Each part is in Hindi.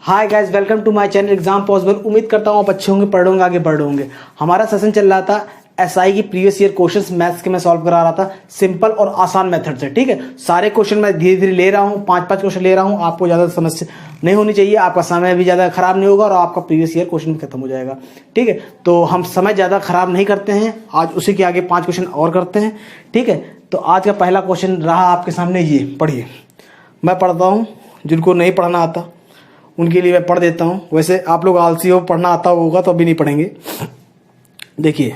Hi guys, welcome to my channel exam possible. उम्मीद करता हूँ आप अच्छे होंगे, पढ़ होंगे, आगे बढ़ होंगे। हमारा सेशन चल रहा था एसआई की प्रीवियस ईयर क्वेश्चंस मैथ्स के मैं सॉल्व करा रहा था सिंपल और आसान मेथड से। ठीक है, सारे क्वेश्चन मैं धीरे धीरे ले रहा हूँ, 5-5 क्वेश्चन ले रहा हूँ। आपको ज़्यादा समस्या नहीं होनी चाहिए, आपका समय भी ज़्यादा खराब नहीं होगा और आपका प्रीवियस ईयर क्वेश्चन भी खत्म हो जाएगा। ठीक है, तो हम समय ज़्यादा खराब नहीं करते हैं। आज उसी के आगे 5 क्वेश्चन और करते हैं। ठीक है, तो आज का पहला क्वेश्चन रहा आपके सामने, ये पढ़िए। मैं पढ़ता हूँ, जिनको नहीं पढ़ना आता उनके लिए मैं पढ़ देता हूँ। वैसे आप लोग आलसी हो, पढ़ना आता होगा तो अभी नहीं पढ़ेंगे। देखिए,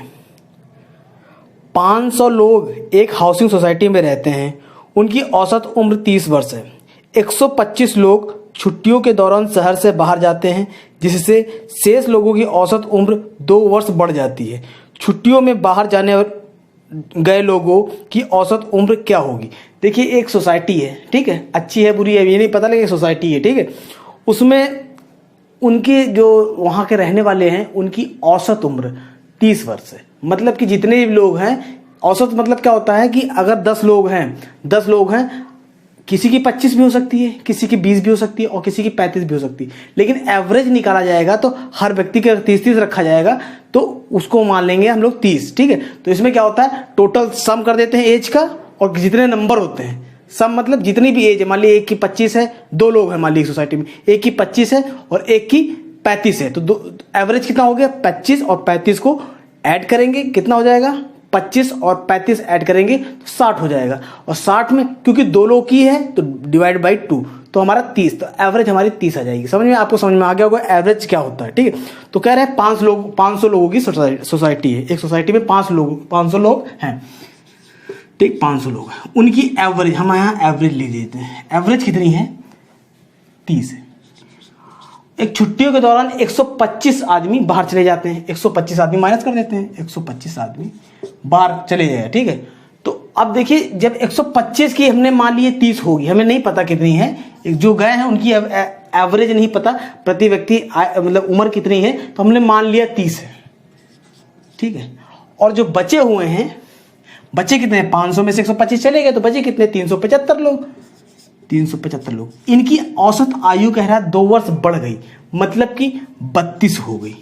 500 लोग एक हाउसिंग सोसाइटी में रहते हैं। उनकी औसत उम्र 30 वर्ष है। 125 लोग छुट्टियों के दौरान शहर से बाहर जाते हैं, जिससे शेष लोगों की औसत उम्र 2 वर्ष बढ़ जाती है। छुट्टियों में बाहर जाने गए लोगों की औसत उम्र क्या होगी? देखिए, एक सोसाइटी है, ठीक है, अच्छी है बुरी है ये नहीं पता, लेकिन सोसाइटी है, ठीक है। उसमें उनके जो वहाँ के रहने वाले हैं उनकी औसत उम्र 30 वर्ष है। मतलब कि जितने भी लोग हैं, औसत मतलब क्या होता है कि अगर 10 लोग हैं, किसी की 25 भी हो सकती है, किसी की 20 भी हो सकती है और किसी की 35 भी हो सकती है, लेकिन एवरेज निकाला जाएगा तो हर व्यक्ति का 30-30 रखा जाएगा, तो उसको मान लेंगे हम लोग 30। ठीक है, तो इसमें क्या होता है, टोटल सम कर देते हैं एज का, और जितने नंबर होते हैं, सम मतलब जितनी भी एज है। मान लीजिए एक की 25 है, 2 लोग हैं मान लीजिए सोसाइटी में, एक की 25 है और एक की 35 है, तो एवरेज कितना हो गया? 25 और 35 को ऐड करेंगे, कितना हो जाएगा? 25 और 35 ऐड करेंगे तो 60 हो जाएगा। और 60 में क्योंकि 2 लोग की है तो डिवाइड बाई 2, तो हमारा 30, तो एवरेज हमारी 30 आ जाएगी। समझ में, आपको समझ में आ गया होगा एवरेज क्या होता है। ठीक है, तो कह रहे हैं 500 लोगों की सोसाइटी है। एक सोसाइटी में 500 लोग हैं, ठीक, 500 लोग हैं। उनकी एवरेज, हम यहाँ एवरेज ले लेते हैं। एवरेज कितनी है? 30 है। एक छुट्टियों के दौरान 125 आदमी बाहर चले जाते हैं। 125 आदमी माइनस कर देते हैं, 125 आदमी बाहर चले जाए। ठीक है, तो अब देखिए, जब 125 की हमने मान लिए 30 होगी, हमें नहीं पता कितनी है, जो गए हैं उनकी एवरेज नहीं पता, प्रति व्यक्ति मतलब उम्र कितनी है, तो हमने मान लिया 30 है। ठीक है, और जो बचे हुए हैं, बचे कितने हैं? 500 में से 125 चले गए तो बचे कितने? 375 लोग। 375 लोग, इनकी औसत आयु कह रहा है 2 वर्ष बढ़ गई, मतलब कि 32 हो गई।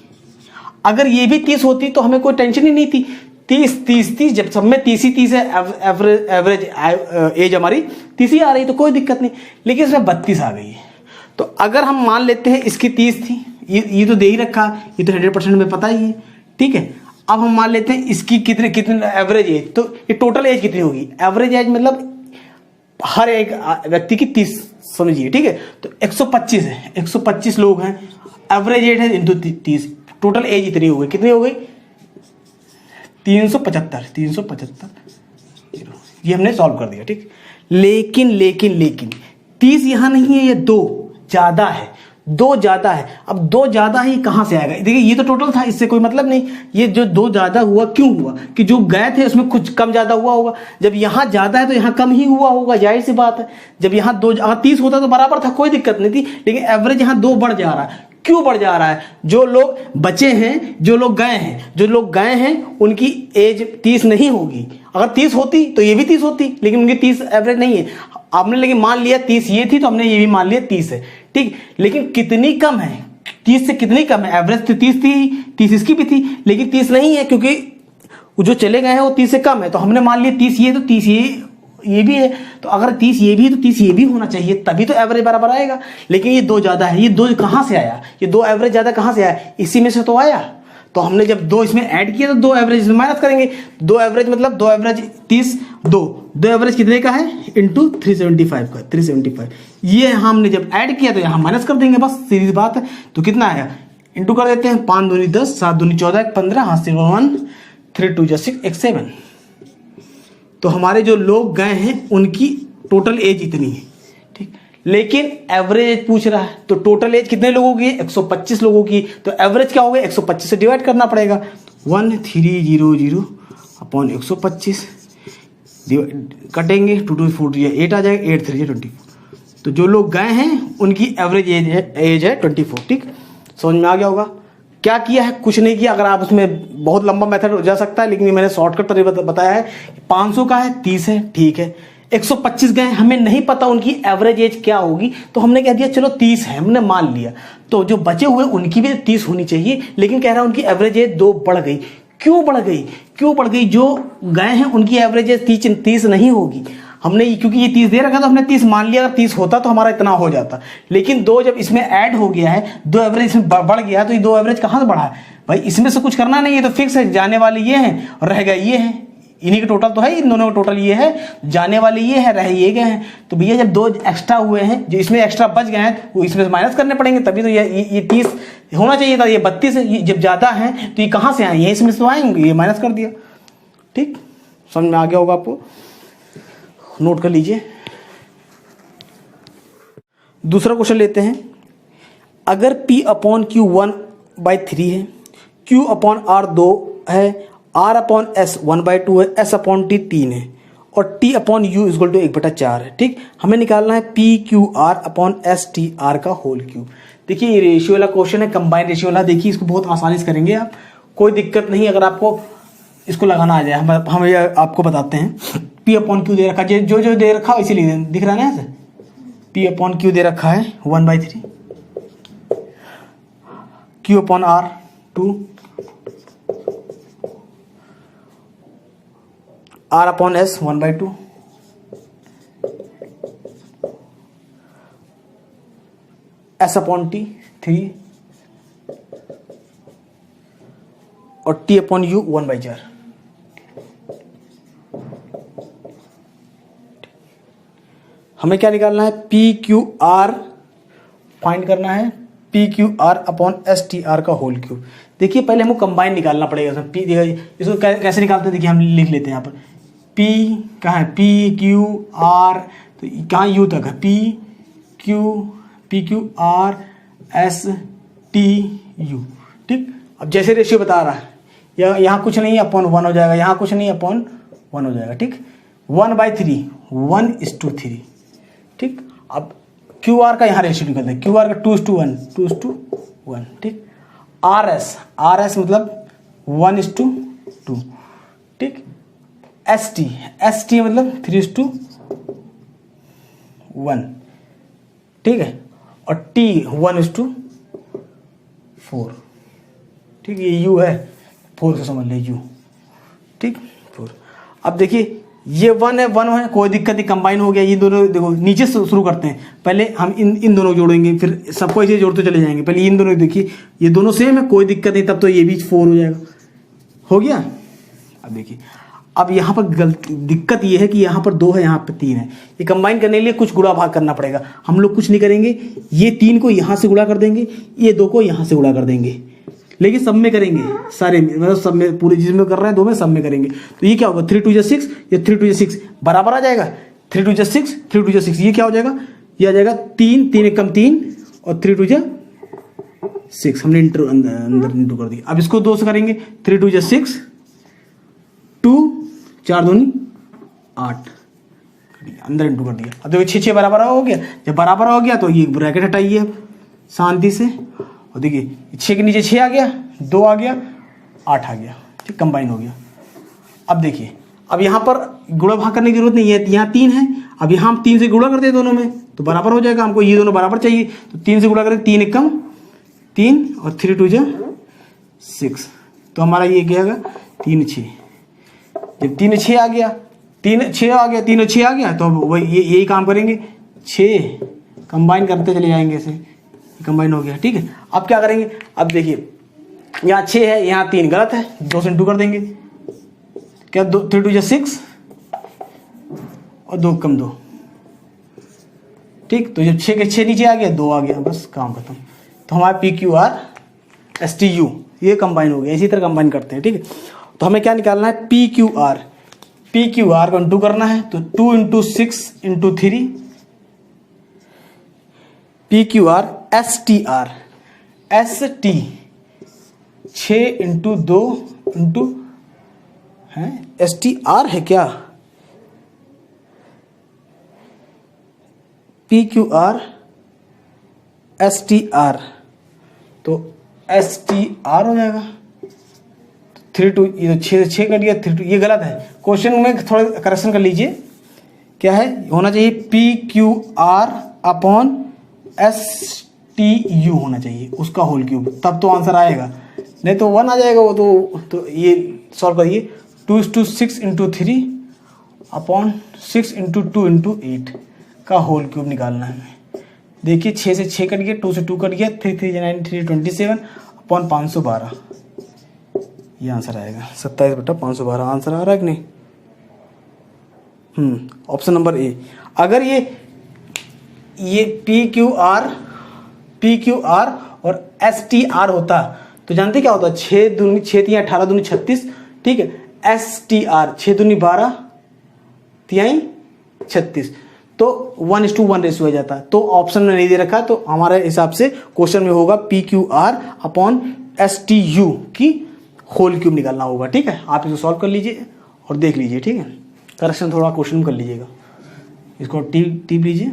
अगर ये भी 30 होती तो हमें कोई टेंशन ही नहीं थी। 30 जब सब में 30 है, एवरेज एज हमारी 30 ही आ रही, तो कोई दिक्कत नहीं। लेकिन इसमें 32 आ गई है, तो अगर हम मान लेते हैं इसकी 30 थी, ये तो दे ही रखा, ये तो 100% में पता ही है। ठीक है, अब हम मान लेते हैं इसकी कितने एवरेज एज, तो ये टोटल एज कितनी होगी? एवरेज एज मतलब हर एक व्यक्ति की 30 समझिए। ठीक है, तो 125 है, 125 लोग हैं, एवरेज एज है इंटू 30, टोटल एज इतनी हो गई। कितनी हो गई? 375। ये हमने सॉल्व कर दिया। ठीक, लेकिन 30 यहां नहीं है, ये 2 ज्यादा है। 2 ज्यादा है। अब 2 ज्यादा है, ये कहां से आएगा? देखिए, ये तो टोटल था, इससे कोई मतलब नहीं। ये जो 2 ज्यादा हुआ, क्यों हुआ? कि जो गए थे उसमें कुछ कम ज्यादा हुआ होगा। जब यहां ज्यादा है तो यहां कम ही हुआ होगा, जाहिर सी बात है। जब यहां 30 होता तो बराबर था, कोई दिक्कत नहीं थी, लेकिन एवरेज यहां 2 बढ़ जा रहा है। क्यों बढ़ जा रहा है? जो लोग बचे हैं, जो लोग गए हैं उनकी एज 30 नहीं होगी। अगर 30 होती तो ये भी 30 होती, लेकिन उनकी 30 एवरेज नहीं है। आपने लेकिन मान लिया 30 ये थी, तो हमने ये भी मान लिया 30 है। ठीक, लेकिन कितनी कम है? 30 से कितनी कम है? एवरेज तो 30 थी, 30 इसकी भी थी, लेकिन 30 नहीं है, क्योंकि जो चले गए हैं वो 30 से कम है। तो हमने मान लिया 30 ये, तो 30 ये भी है, तो अगर 30 ये भी है तो 30 ये भी होना चाहिए, तभी तो एवरेज बराबर आएगा। लेकिन ये 2 ज्यादा है। ये 2 कहां से आया? ये 2 एवरेज ज्यादा कहां से आया? इसी में से तो आया। तो हमने जब 2 इसमें ऐड किया तो 2 एवरेज माइनस करेंगे। 2 एवरेज मतलब 2 एवरेज 30, 2 एवरेज कितने का है? इंटू 375 का, 375। ये हमने जब ऐड किया तो यहां माइनस कर देंगे, बस सीधी बात है। तो कितना आया? इंटू कर देते हैं, 5 दूनी 10, 7 दूनी 14, 15, हाथ से 1, 3 2 6, 1 7। तो हमारे जो लोग गए हैं उनकी टोटल एज इतनी है। ठीक, लेकिन एवरेज पूछ रहा है, तो टोटल एज कितने लोगों की है? 125 लोगों की। तो एवरेज क्या हो गया? 125 से डिवाइड करना पड़ेगा। 1300 अपॉन 125 कटेंगे, 2 2 4 8 आ जाएगा, 8 3 24। तो जो लोग गए हैं उनकी एवरेज एज है 24। ठीक, समझ में आ गया होगा। क्या किया है? कुछ नहीं किया। अगर आप उसमें बहुत लंबा मेथड हो जा सकता है, लेकिन मैंने शॉर्टकट तरीका बताया है। 500 का है, 30 है, ठीक है। 125 गए, हमें नहीं पता उनकी एवरेज एज क्या होगी, तो हमने कह दिया चलो 30 है, हमने मान लिया। तो जो बचे हुए उनकी भी 30 होनी चाहिए, लेकिन कह रहा है उनकी एवरेज एज 2 बढ़ गई। क्यों बढ़ गई? क्यों बढ़ गई? जो गए हैं उनकी एवरेज एज 30 नहीं होगी। हमने क्योंकि ये 30 दे रखा था, हमने 30 मान लिया। अगर 30 होता तो हमारा इतना हो जाता, लेकिन 2 जब इसमें ऐड हो गया है, 2 एवरेज इसमें बढ़ गया है, तो ये 2 एवरेज कहाँ से बढ़ा है भाई? इसमें से कुछ करना नहीं है, तो फिक्स है। जाने वाले ये हैं और रह गए ये हैं, इन्हीं का टोटल तो है, इन दोनों का टोटल ये है, जाने वाले ये है, रह ये गए हैं। तो भैया जब 2 एक्स्ट्रा हुए हैं, जो इसमें एक्स्ट्रा बच गए हैं, वो इसमें से माइनस करने पड़ेंगे, तभी तो ये 30 होना चाहिए था, ये 32 है। ये जब ज़्यादा है तो ये कहाँ से आए? ये इसमें से आएंगे, ये माइनस कर दिया। ठीक, समझ में आ गया होगा आपको? नोट कर लीजिए। दूसरा क्वेश्चन लेते हैं। अगर P/Q 1/3 है, Q/R 2 है, R/S 1/2 है, S/T 3 है और T/U = 1/4 है। ठीक, हमें निकालना है PQR/STR का होल क्यूब। देखिए ये रेशियो वाला क्वेश्चन है, कंबाइंड रेशियो वाला। देखिए इसको बहुत आसानी से करेंगे आप, कोई दिक्कत नहीं। अगर आपको इसको लगाना आ जाए, हम ये आपको बताते हैं। P/Q दे रखा है, जो दे रखा है इसीलिए दिख रहा है ना ऐसे। P/Q दे रखा है 1/3, Q/R 2, R/S 1/2, S/T 3 और T/U 1/4। हमें क्या निकालना है? PQR फाइंड करना है, PQR/STR का होल क्यूब। देखिए पहले हमको कंबाइन निकालना पड़ेगा। इसको कैसे निकालते हैं? देखिए हम लिख लेते हैं यहाँ पर। P कहाँ है? PQR, तो कहाँ U तक है? PQRSTU। ठीक, अब जैसे रेशियो बता रहा है, यहाँ कुछ नहीं, अपॉन 1 हो जाएगा, यहाँ कुछ नहीं, अपॉन 1 हो जाएगा। ठीक, 1/3, 1:3। ठीक, अब QR का यहाँ रेशियो निकलता है, QR का 2:1, 2:1। ठीक, RS मतलब 1:2। ठीक, ST मतलब 3:1। ठीक है, और T 1:4। ठीक, ये U है, 4 से समझ ले U। ठीक, 4। अब देखिए ये 1 है, 1 है, कोई दिक्कत नहीं, कंबाइन हो गया। ये दोनों देखो नीचे से शुरू करते हैं। पहले हम इन दोनों जोड़ेंगे, फिर सबको ऐसे जोड़ते चले जाएंगे। पहले इन दोनों, देखिए ये दोनों सेम है, कोई दिक्कत नहीं, तब तो ये भी 4 हो जाएगा। हो गया। अब देखिए, अब यहाँ पर दिक्कत ये है कि यहाँ पर 2 है, यहाँ पर 3 है। ये कंबाइन करने के लिए कुछ गुणा भाग करना पड़ेगा। हम लोग कुछ नहीं करेंगे, ये 3 को यहाँ से गुणा कर देंगे, ये 2 को यहाँ से गुणा कर देंगे, लेकिन सब में करेंगे, सारे में, मतलब सब में, पूरे जिसमें कर रहे हैं 2 में, सब में करेंगे। तो ये क्या होगा? 3×2 = 6, ये 3×2 = 6 बराबर आ जाएगा। 3×2 = 6, 3×2 = 6, ये क्या हो जाएगा? ये आ जाएगा 3, 3 × 3 और 3×2 = 6। हमने अंदर इंटू कर दिया। अब इसको 2 से करेंगे, 3×2 = 6, 2 4 दूनी 8, अंदर इंटू कर दिया। अब देखो 6 बराबर हो गया। जब बराबर हो गया तो ये ब्रैकेट हटाइए अब शांति से, और देखिए 6 के नीचे 6 आ गया, 2 आ गया, 8 आ गया। ठीक, कंबाइन हो गया। अब देखिए, अब यहाँ पर गुणा भाग करने की जरूरत नहीं है, यहाँ 3 है। अब यहाँ हम 3 से गुणा करते हैं दोनों में, तो बराबर हो जाएगा। हमको ये दोनों बराबर चाहिए, तो 3 से गुणा करें, 3 × 3 और 3×2 = 6। तो हमारा ये क्या आएगा? 3 6। जब 3 6 आ गया, 3 6 आ गया, 3 6 आ गया, तो वही यही काम करेंगे, 6 कंबाइन करते चले जाएंगे, ऐसे कंबाइन हो गया। ठीक है, अब क्या करेंगे? अब देखिए यहाँ 6 है, यहाँ 3 गलत है, 2 से इंटू कर देंगे। क्या 3×2 = 6 और 2 × 2। ठीक, तो जब 6 के 6 नीचे आ गया, 2 आ गया, बस काम खत्म। तो हमारा PQRSTU ये कंबाइन हो गया। इसी तरह कंबाइन करते हैं। ठीक है, तो हमें क्या निकालना है? PQR को इंटू करना है, तो 2 × 6 × 3 PQRSTR ST 6 × 2 × है STR है क्या? PQRSTR, तो STR हो जाएगा। 3 2, ये तो 6 से 6 कर दिया, 3 2, ये गलत है। क्वेश्चन में थोड़ा करेक्शन कर लीजिए क्या है, होना चाहिए P Q R upon S T U होना चाहिए, उसका होल क्यूब, तब तो आंसर आएगा, नहीं तो 1 आ जाएगा वो तो ये सॉल्व करिए, 2:6 × 3 अपॉन 6 × 2 × 8 का होल क्यूब निकालना है हमें। देखिए 6 से 6 कट गया, 2 से 2 कट गया, 3 3 9 3 27 अपॉन 512, ये आंसर आएगा 27/512। आंसर आ रहा है कि नहीं? Option number A. अगर ये पी क्यू आर और एस टी आर होता तो जानते क्या होता, 6 दूनी 6 3 18 दूनी 36, ठीक है, एस टी आर 6 दूनी 12 तिहाई 36, तो 1:1 रेशियो हो जाता। तो ऑप्शन में नहीं दे रखा, तो हमारे हिसाब से क्वेश्चन में होगा P Q R upon S T U की होल क्यूब निकालना होगा। ठीक है, आप इसको सॉल्व कर लीजिए और देख लीजिए। ठीक है, करेक्शन थोड़ा क्वेश्चन कर लीजिएगा, इसको टीप लीजिए।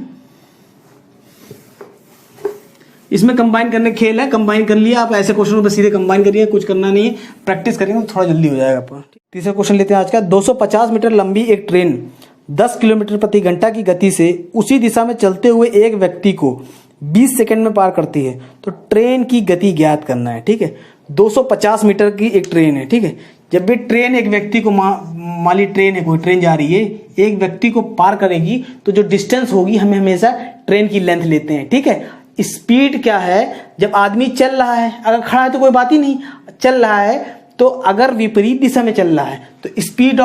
इसमें कंबाइन करने खेल है, कंबाइन कर लिया आप, ऐसे क्वेश्चन पर सीधे कंबाइन करिए, कुछ करना नहीं है, प्रैक्टिस करेंगे तो थोड़ा जल्दी हो जाएगा आपका। तीसरा क्वेश्चन लेते हैं आज का। 250 मीटर लंबी एक ट्रेन 10 किलोमीटर प्रति घंटा की गति से उसी दिशा में चलते हुए एक व्यक्ति को 20 सेकंड में पार करती है, तो ट्रेन की गति ज्ञात करना है। ठीक है, 250 मीटर की एक ट्रेन है। ठीक है, जब भी ट्रेन एक व्यक्ति को मान ली ट्रेन है, कोई ट्रेन जा रही है, एक व्यक्ति को पार करेगी, तो जो डिस्टेंस होगी हमें हमेशा ट्रेन की लेंथ लेते हैं। ठीक है, स्पीड क्या है, जब आदमी चल रहा है, अगर खड़ा है तो कोई बात ही नहीं, चल रहा है, तो अगर विपरीत दिशा में चल रहा है तो स्पीड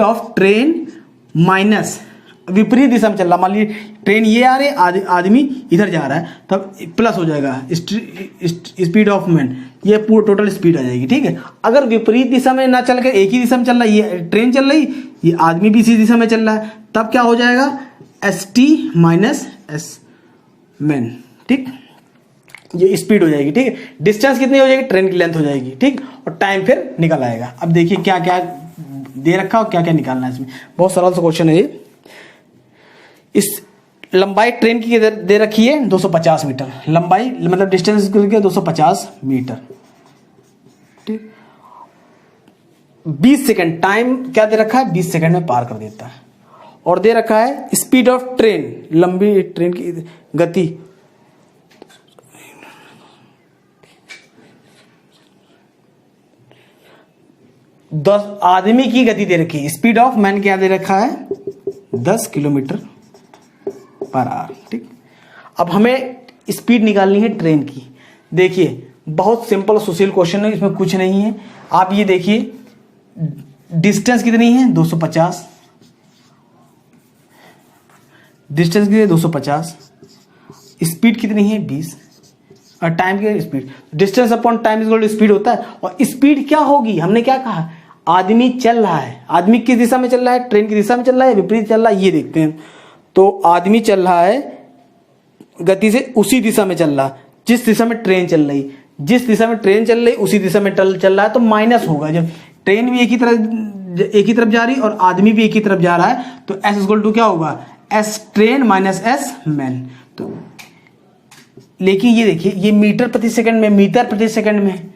ऑफ ट्रेन माइनस विपरीत दिशा में चल रहा, मान लीजिए ट्रेन ये आ रही है, आदमी इधर जा रहा है, तब प्लस हो जाएगा स्पीड ऑफ मैन, ये पूरा टोटल स्पीड आ जाएगी। ठीक है, अगर विपरीत दिशा में ना चल कर एक ही दिशा में चल रहा है, ये ट्रेन चल रही, ये आदमी भी इसी दिशा में चल रहा है, तब क्या हो जाएगा, S T minus S man. ठीक, ये स्पीड हो जाएगी। ठीक है, डिस्टेंस कितनी हो जाएगी, ट्रेन की लेंथ हो जाएगी। ठीक, और टाइम फिर निकल आएगा। अब देखिए क्या क्या दे रखा और क्या क्या निकालना है इसमें, बहुत सरल सा क्वेश्चन है ये। इस लंबाई ट्रेन की दे रखी है 250 मीटर, लंबाई मतलब डिस्टेंस 250 मीटर। ठीक, 20 सेकंड टाइम क्या दे रखा है, 20 सेकंड में पार कर देता है, और दे रखा है स्पीड ऑफ ट्रेन, लंबी ट्रेन की गति 10 आदमी की गति दे रखी है, स्पीड ऑफ मैन क्या दे रखा है 10 किलोमीटर पर आवर। ठीक, अब हमें स्पीड निकालनी है ट्रेन की। देखिए बहुत सिंपल सुशील क्वेश्चन है, इसमें कुछ नहीं है। आप ये देखिए डिस्टेंस कितनी है 250, डिस्टेंस कितनी है 250, स्पीड कितनी है 20, और टाइम की speed, distance upon time is equal to speed होता है। और स्पीड क्या होगी, हमने क्या कहा, आदमी चल रहा है, आदमी किस दिशा में चल रहा है, ट्रेन की दिशा में चल रहा है, विपरीत चल रहा है, ये देखते हैं। तो आदमी चल रहा है गति से उसी दिशा में चल रहा, जिस दिशा में ट्रेन चल रही, जिस दिशा में ट्रेन चल रही उसी दिशा में चल रहा है, तो माइनस होगा। जब ट्रेन भी एक ही तरफ जा रही और आदमी भी एक ही तरफ जा रहा है, तो एस इक्वल टू क्या होगा, S strain minus S man. तो लेकिन ये देखिए, ये मीटर प्रति सेकंड में, मीटर प्रति सेकंड में,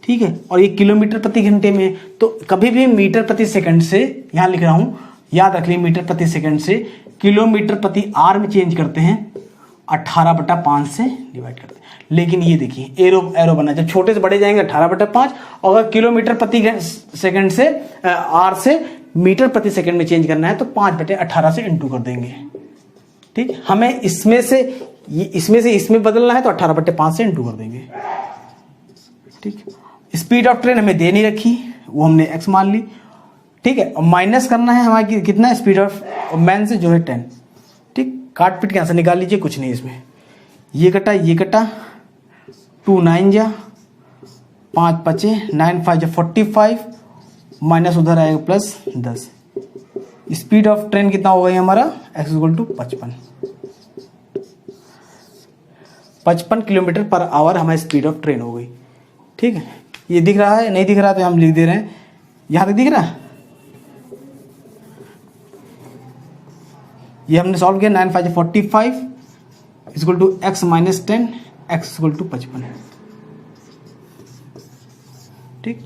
ठीक है, और ये किलोमीटर प्रति घंटे में। तो कभी भी मीटर प्रति सेकंड से, यहां लिख रहा हूं, याद रख लीजिए, मीटर प्रति सेकंड से किलोमीटर प्रति आर में चेंज करते हैं, 18/5 से डिवाइड करते हैं। लेकिन ये देखिए एरो बना, जब छोटे से बड़े जाएंगे 18/5, और अगर किलोमीटर प्रति सेकंड से आर से मीटर प्रति सेकंड में चेंज करना है तो 5/18 से इंटू कर देंगे। ठीक, हमें इसमें से इसमें बदलना है तो 18/5 से इंटू कर देंगे। ठीक, स्पीड ऑफ ट्रेन हमें दे नहीं रखी, वो हमने x मान ली। ठीक है, और माइनस करना है हमारी कितना, स्पीड ऑफ मैन से जो है 10। ठीक, काट पीट के आंसर निकाल लीजिए, कुछ नहीं इसमें, ये कटा 2 9 जा 5 5 9 5 जा 45, माइनस उधर आएगा प्लस 10। स्पीड ऑफ ट्रेन कितना हो गई हमारा, x equal to 55 kilometre per hour हमारी स्पीड ऑफ ट्रेन हो गई। ठीक है, ये दिख रहा है, नहीं दिख रहा तो हम लिख दे रहे हैं, यहां तक दिख रहा है। ये हमने सॉल्व किया, 9 5 45 equal to x minus 10, x equal to 55। ठीक,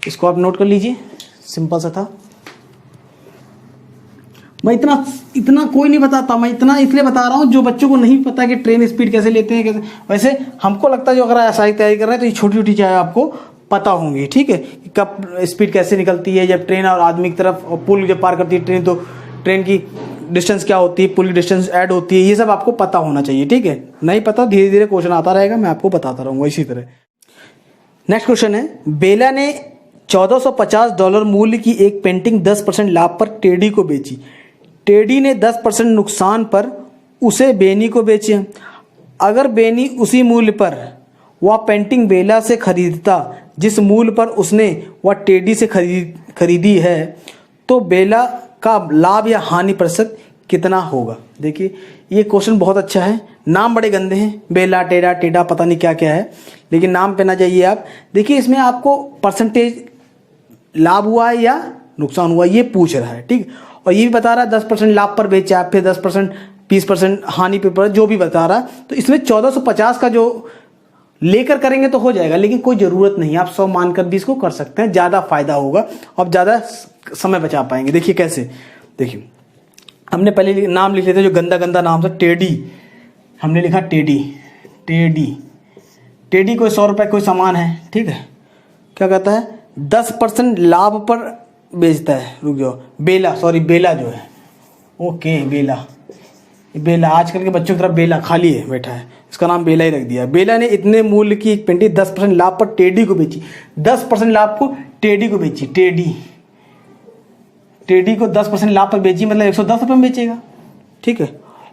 इसको आप नोट कर लीजिए, सिंपल सा था। मैं इतना कोई नहीं बताता, मैं इतना इसलिए बता रहा हूँ जो बच्चों को नहीं पता कि ट्रेन स्पीड कैसे लेते हैं कैसे। वैसे हमको लगता है जो अगर एसआई तैयारी कर रहे हैं तो ये छोटी छोटी चीज़ें आपको पता होंगी, ठीक है, कि कब स्पीड कैसे निकलती है, जब ट्रेन और आदमी की तरफ और पुल जब पार करती है ट्रेन तो ट्रेन की डिस्टेंस क्या होती है, पुल की डिस्टेंस ऐड होती है, ये सब आपको पता होना चाहिए, ठीक है। नहीं पता धीरे धीरे क्वेश्चन आता रहेगा, मैं आपको बताता रहूँगा इसी तरह। नेक्स्ट क्वेश्चन है, बेला ने $1450 मूल्य की एक पेंटिंग 10% लाभ पर टेडी को बेची। टेडी ने 10% नुकसान पर उसे बेनी को बेचे। अगर बेनी उसी मूल्य पर वह पेंटिंग बेला से खरीदता जिस मूल्य पर उसने वह टेडी से खरीदी है तो बेला का लाभ या हानि प्रतिशत कितना होगा। देखिए ये क्वेश्चन बहुत अच्छा है, नाम बड़े गंदे हैं, बेला टेढ़ा टेढ़ा पता नहीं क्या क्या है, लेकिन नाम पे ना जाइए आप। देखिए इसमें आपको परसेंटेज लाभ हुआ है या नुकसान हुआ ये पूछ रहा है, ठीक। और ये भी बता रहा है 10% लाभ पर बेचा, फिर 10% 20% हानि पे जो भी बता रहा है। तो इसमें 1450 का जो लेकर करेंगे तो हो जाएगा, लेकिन कोई ज़रूरत नहीं, आप 100 मानकर भी इसको कर सकते हैं, ज़्यादा फायदा होगा और ज़्यादा समय बचा पाएंगे। देखिए कैसे, देखिए हमने पहले नाम लिख लेते जो गंदा गंदा नाम था, टेडी, हमने लिखा टेडी। टेडी टेडी कोई 100 रुपये कोई सामान है, ठीक है, क्या कहता है 10% लाभ पर बेचता है। रुक जाओ, बेला, सॉरी बेला जो है, ओके बेला, बेला आजकल के बच्चों की तरफ बेला खाली है बैठा है, इसका नाम बेला ही रख दिया। बेला ने इतने मूल्य की एक पेंटिंग 10% लाभ पर टेडी को बेची। 10% लाभ को टेडी को बेची, टेडी को 10% लाभ पर बेची, मतलब 110 रुपये में बेचेगा, ठीक है।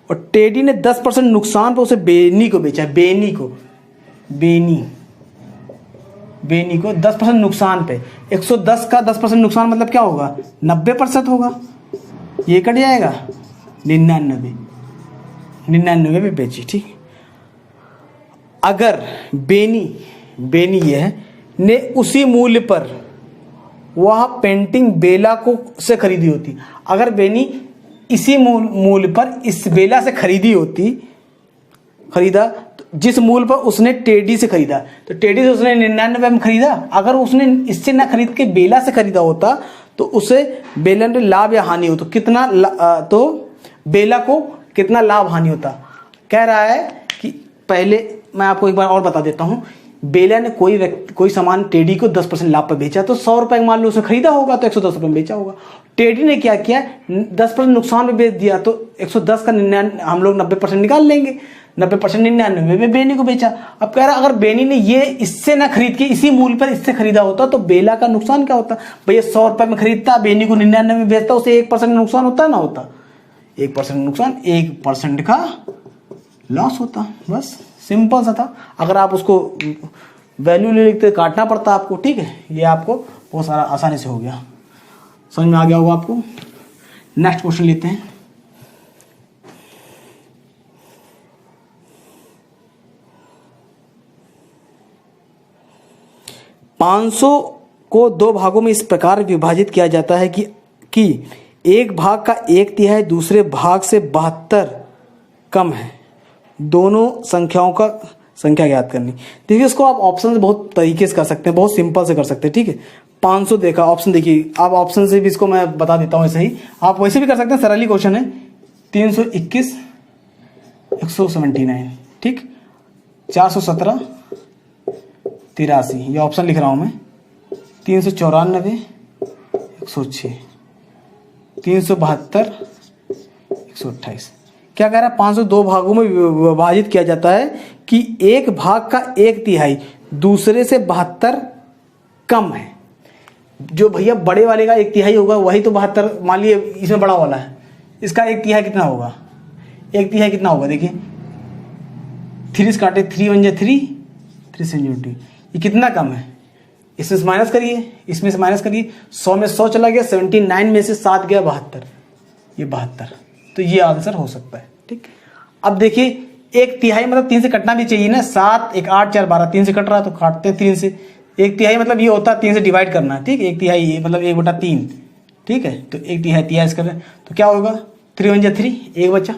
और टेडी ने 10% नुकसान पर उसे बेनी को बेचा, बेनी को 10% नुकसान पे। 110 का 10% नुकसान मतलब क्या होगा, 90% होगा, ये कट जाएगा 99 पे बेची, ठीक। अगर बेनी ये है ने उसी मूल्य पर वह पेंटिंग बेला को से खरीदी होती, अगर बेनी इसी मूल्य पर इस बेला से खरीदा तो जिस मूल्य पर उसने टेडी से खरीदा, तो टेडी से उसने 99 में खरीदा, अगर उसने इससे ना खरीद के बेला से खरीदा होता तो उसे बेला में लाभ या हानि हो तो कितना तो बेला को कितना लाभ हानि होता। कह रहा है कि पहले मैं आपको एक बार और बता देता हूँ, बेला ने कोई सामान टेडी को 10% लाभ पर बेचा तो 100 रुपये मान लो उसने खरीदा होगा तो 110 रुपये में बेचा होगा। टेडी ने क्या किया 10% नुकसान में बेच दिया तो 110 का 99 हम लोग 90% निकाल लेंगे, 90% 99 में बेनी को बेचा। अब कह रहा अगर बेनी ने ये इससे ना खरीद के इसी मूल्य पर इससे खरीदा होता तो बेला का नुकसान क्या होता। भैया 100 रुपये में खरीदता, बेनी को 99 में बेचता, उसे 1% नुकसान होता ना होता, 1% नुकसान 1% का लॉस होता, बस सिंपल सा था। अगर आप उसको वैल्यू ले लिखते काटना पड़ता आपको, ठीक है, ये आपको बहुत सारा आसानी से हो गया, समझ में आ गया होगा आपको। नेक्स्ट क्वेश्चन लेते हैं। $500 को 2 भागों में इस प्रकार विभाजित किया जाता है कि एक भाग का 1/3 दूसरे भाग से 72 कम है। दोनों संख्याओं का संख्या ज्ञात करनी। देखिए इसको आप ऑप्शन से बहुत तरीके से कर सकते हैं, बहुत सिंपल से कर सकते हैं, ठीक है। 500 देखा, ऑप्शन देखिए, आप ऑप्शन से भी इसको मैं बता देता हूँ, ऐसे ही आप वैसे भी कर सकते हैं, सरल ही क्वेश्चन है। 321 179, ठीक, 417 83, ये ऑप्शन लिख रहा हूँ मैं। 394 106, 372 128। क्या कह रहा है 500 2 भागों में विभाजित किया जाता है कि एक भाग का 1/3 दूसरे से 72 कम है। जो भैया बड़े वाले का 1/3 होगा वही तो 72, मान लिए इसमें बड़ा वाला है, इसका 1/3 कितना होगा, 1/3 कितना होगा, देखिए 3 से काटे, 3 1 3, 3 से 20, ये कितना कम है, इसमें से माइनस करिए, इसमें से माइनस करिए, 100 में 100 चला गया, 79 में से 7 गया 72, ये 72, तो ये आंसर हो सकता है, ठीक। अब देखिए 1/3 मतलब 3 से कटना भी चाहिए ना, 7 1 8 4 12, 3 से कट रहा है तो काटते हैं 3 से। 1/3 मतलब ये होता है 3 से डिवाइड करना, ठीक है, 1/3 मतलब 1/3, ठीक है, तो 1/3 कर रहे हैं तो क्या होगा, 3 1 3, 1 बचा,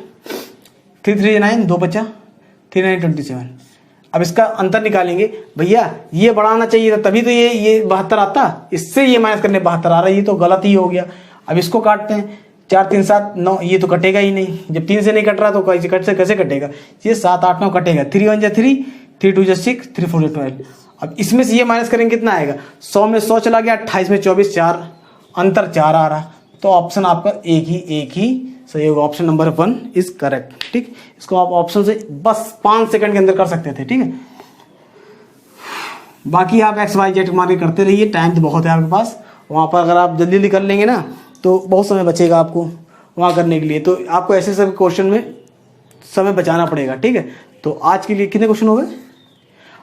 3 3 9, 2 बचा, 3 9 27। अब इसका अंतर निकालेंगे, भैया ये बढ़ाना चाहिए था तभी तो ये 72 आता, इससे ये माइनस करने 72 आ रहा है, ये तो गलत ही हो गया। अब इसको काटते हैं, 4 3 7 9, ये तो कटेगा ही नहीं, जब 3 से नहीं कट रहा तो कैसे कटेगा, ये 7 8 9 कटेगा, 3 1 जा 3, 3 2 जा 6, 3 4 जा 12। अब इसमें से ये माइनस करेंगे कितना आएगा, 100 में 100 चला गया, 28 में 24, 4 अंतर 4 आ रहा, तो ऑप्शन आपका एक ही सही होगा, ऑप्शन नंबर 1 इज करेक्ट। ठीक, इसको आप ऑप्शन से बस 5 सेकंड के अंदर कर सकते थे। ठीक है, बाकी आप XYZ मार के करते रहिए, टाइम तो बहुत है आपके पास, वहाँ पर अगर आप जल्दी जल्दी कर लेंगे ना तो बहुत समय बचेगा आपको वहाँ करने के लिए, तो आपको ऐसे सब क्वेश्चन में समय बचाना पड़ेगा। ठीक है, तो आज के लिए कितने क्वेश्चन हो गए,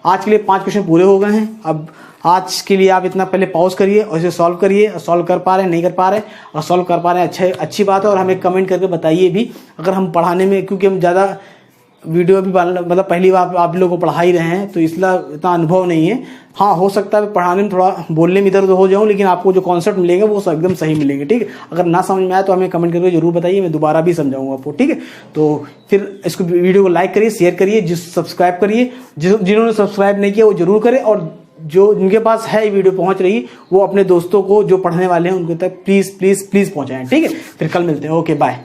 आज के लिए 5 क्वेश्चन पूरे हो गए हैं। अब आज के लिए आप इतना पहले पॉज करिए और इसे सॉल्व करिए, और सॉल्व कर पा रहे हैं नहीं कर पा रहे, और सॉल्व कर पा रहे हैं अच्छी बात है, और हमें कमेंट करके बताइए भी अगर हम पढ़ाने में, क्योंकि हम ज़्यादा वीडियो भी मतलब पहली बार आप लोगों को पढ़ा ही रहे हैं तो इसलिए इतना अनुभव नहीं है। हाँ, हो सकता है पढ़ाने में थोड़ा बोलने में इधर उधर हो जाऊँ, लेकिन आपको जो कॉन्सेप्ट मिलेंगे वो एकदम सही मिलेंगे। ठीक है, अगर ना समझ में आए तो हमें कमेंट करके जरूर बताइए, मैं दोबारा भी समझाऊंगा आपको। ठीक है, तो फिर इसको वीडियो को लाइक करिए, शेयर करिए, सब्सक्राइब करिए, जिन्होंने सब्सक्राइब नहीं किया वो जरूर करें, और जो जिनके पास है वीडियो पहुंच रही है वो अपने दोस्तों को जो पढ़ने वाले हैं उनके तक प्लीज़ प्लीज़ प्लीज़ पहुंचाएं। ठीक है, फिर कल मिलते हैं, ओके बाय।